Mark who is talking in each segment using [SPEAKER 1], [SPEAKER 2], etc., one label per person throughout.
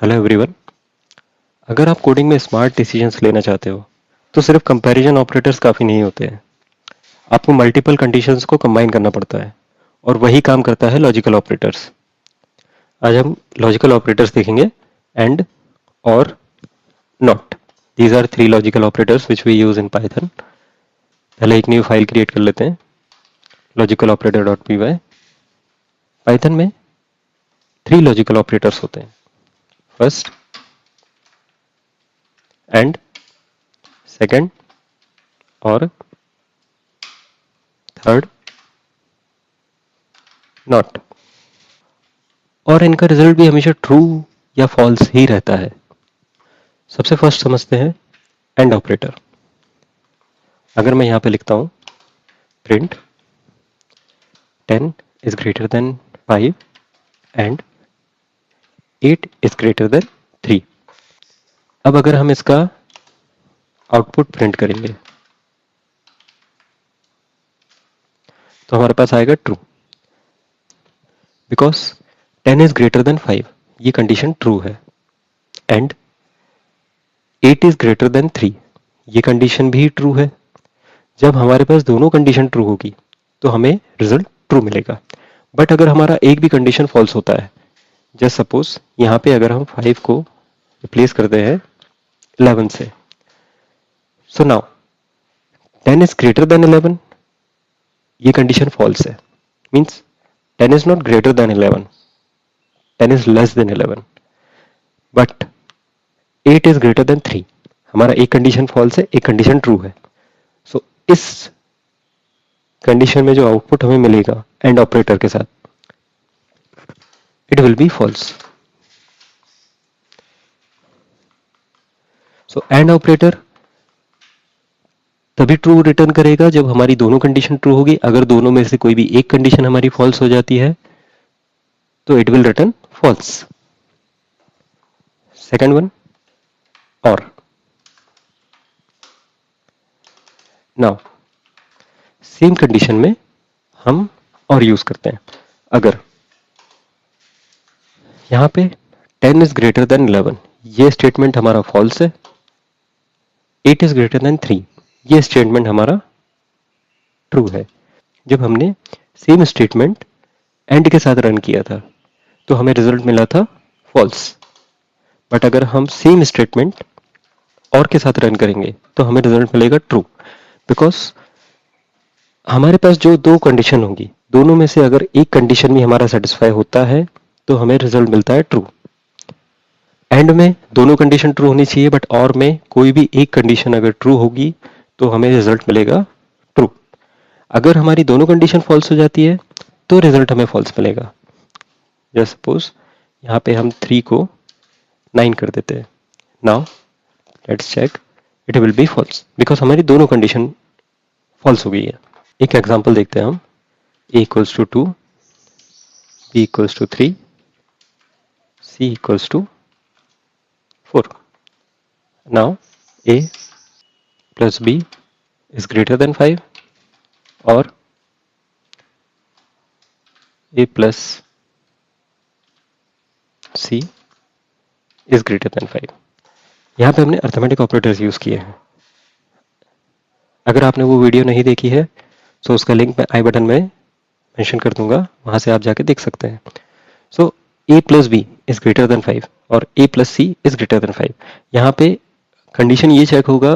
[SPEAKER 1] Hello everyone. अगर आप coding में स्मार्ट डिसीजंस लेना चाहते हो तो सिर्फ कंपैरिजन ऑपरेटर्स काफ़ी नहीं होते हैं। आपको मल्टीपल कंडीशंस को कंबाइन करना पड़ता है और वही काम करता है लॉजिकल ऑपरेटर्स। आज हम लॉजिकल ऑपरेटर्स देखेंगे। And, or, not. These are three logical operators which we use in Python. पहले एक न्यू फाइल क्रिएट कर लेते हैं, logical operator dot P Y. Python में थ्री लॉजिकल ऑपरेटर्स होते हैं। First, and, second, or third, not. और इनका रिजल्ट भी हमेशा ट्रू या फॉल्स ही रहता है। सबसे फर्स्ट समझते हैं एंड ऑपरेटर। अगर मैं यहां पे लिखता हूं print 10 is greater than 5 and 8 is greater than 3। अब अगर हम इसका आउटपुट प्रिंट करेंगे तो हमारे पास आएगा true, because 10 is greater than 5, ये कंडीशन ट्रू है। एंड 8 इज ग्रेटर देन 3, ये कंडीशन भी ट्रू है। जब हमारे पास दोनों कंडीशन ट्रू होगी तो हमें रिजल्ट ट्रू मिलेगा। बट अगर हमारा एक भी कंडीशन फॉल्स होता है, जस्ट सपोज यहाँ पे अगर हम 5 को रिप्लेस करते हैं 11 से, so now 10 is greater then 11, ये कंडीशन फॉल्स है। Means 10 is not greater than 11, 10 is less than 11। But 8 is greater than 3, हमारा एक कंडीशन फॉल्स है, एक कंडीशन ट्रू है। सो इस कंडीशन में जो आउटपुट हमें मिलेगा एंड ऑपरेटर के साथ, it will be false. So and operator तभी ट्रू रिटर्न करेगा जब हमारी दोनों कंडीशन ट्रू होगी। अगर दोनों में से कोई भी एक कंडीशन हमारी फॉल्स हो जाती है तो it will return false. Second one, or. Now same condition में हम और यूज करते हैं। अगर यहां पे 10 इज ग्रेटर देन 11, ये स्टेटमेंट हमारा फॉल्स है। 8 इज ग्रेटर देन 3, ये स्टेटमेंट हमारा ट्रू है। जब हमने सेम स्टेटमेंट एंड के साथ रन किया था तो हमें रिजल्ट मिला था फॉल्स। बट अगर हम सेम स्टेटमेंट और के साथ रन करेंगे तो हमें रिजल्ट मिलेगा ट्रू, बिकॉज हमारे पास जो दो कंडीशन होंगी, दोनों में से अगर एक कंडीशन भी हमारा सेटिस्फाई होता है तो हमें रिजल्ट मिलता है ट्रू। एंड में दोनों कंडीशन ट्रू होनी चाहिए, बट और में कोई भी एक कंडीशन अगर ट्रू होगी तो हमें रिजल्ट मिलेगा ट्रू। अगर हमारी दोनों कंडीशन फॉल्स हो जाती है तो रिजल्ट हमें फॉल्स मिलेगा। जस्ट सपोज यहाँ पे हम 3 को 9 कर देते हैं। Now let's check, it will be false because हमारी दोनों कंडीशन फॉल्स हो गई है। एक एग्जांपल देखते हैं हम। a equals to 2, b equals to 3, c equals to 4। Now a plus b is greater than 5 और a plus c is greater than 5। यहाँ पे हमने अर्थमेटिक ऑपरेटर्स यूज किए हैं। अगर आपने वो वीडियो नहीं देखी है तो उसका लिंक मैं आई बटन में मेंशन कर दूंगा, वहां से आप जाके देख सकते हैं। So a plus b is greater than 5 और a plus c is greater than 5। यहाँ पे कंडीशन ये चेक होगा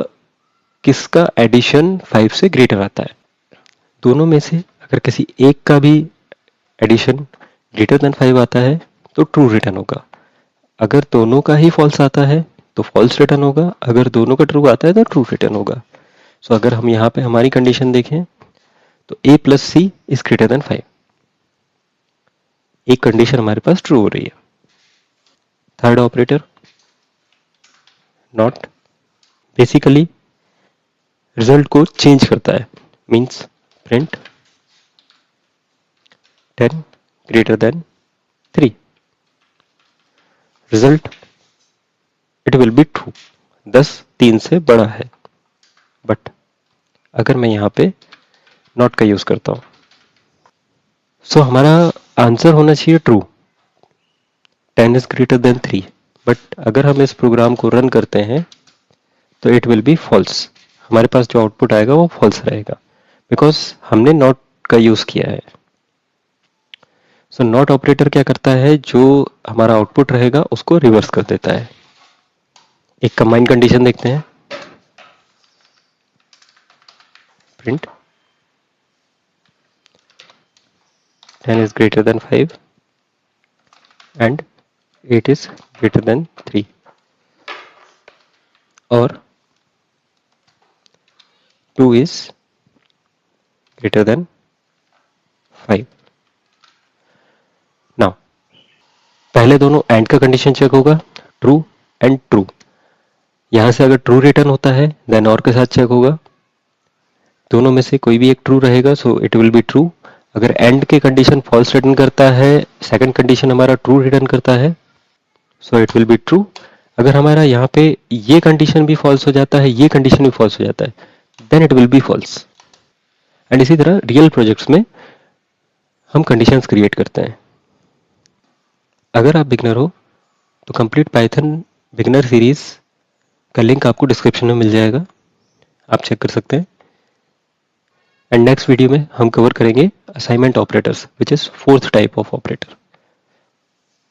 [SPEAKER 1] किसका एडिशन 5 से ग्रेटर आता है। दोनों में से अगर किसी एक का भी एडिशन ग्रेटर देन 5 आता है तो ट्रू रिटर्न होगा। अगर दोनों का ही फॉल्स आता है तो फॉल्स रिटर्न होगा। अगर दोनों का ट्रू आता है तो ट्रू रिटर्न होगा। सो अगर हम यहाँ पे हमारी कंडीशन देखें तो a plus c is greater than 5, एक कंडीशन हमारे पास ट्रू हो रही है। Third operator not basically result को चेंज करता है। Means print 10 greater than 3, result it will be true, 10 3 से बड़ा है। बट अगर मैं यहाँ पे नॉट का यूज करता हूं सो हमारा आंसर होना चाहिए true, 10 is greater than 3। But अगर हम इस प्रोग्राम को रन करते हैं तो इट विल बी फॉल्स, हमारे पास जो आउटपुट आएगा वो फॉल्स रहेगा, बिकॉज हमने नॉट का यूज किया है। सो नॉट ऑपरेटर क्या करता है, जो हमारा आउटपुट रहेगा उसको रिवर्स कर देता है। एक कंबाइन कंडीशन देखते हैं, print 10 is greater than 5 and 8 is greater than 3, और 2 is greater than 5। नाउ पहले दोनों एंड का कंडीशन चेक होगा, ट्रू एंड ट्रू। यहां से अगर ट्रू रिटर्न होता है देन और के साथ चेक होगा, दोनों में से कोई भी एक ट्रू रहेगा, so it will be true. अगर एंड के कंडीशन फॉल्स रिटर्न करता है, सेकंड कंडीशन हमारा ट्रू रिटर्न करता है, so it will be true. अगर हमारा यहाँ पे ये कंडीशन भी फॉल्स हो जाता है, ये कंडीशन भी फॉल्स हो जाता है, then it will be false. And इसी तरह रियल प्रोजेक्ट्स में हम कंडीशंस क्रिएट करते हैं। अगर आप बिगनर हो तो कंप्लीट पाइथन बिगनर सीरीज का लिंक आपको डिस्क्रिप्शन में मिल जाएगा, आप चेक कर सकते हैं। एंड नेक्स्ट वीडियो में हम कवर करेंगे assignment operators, which is fourth type of operator.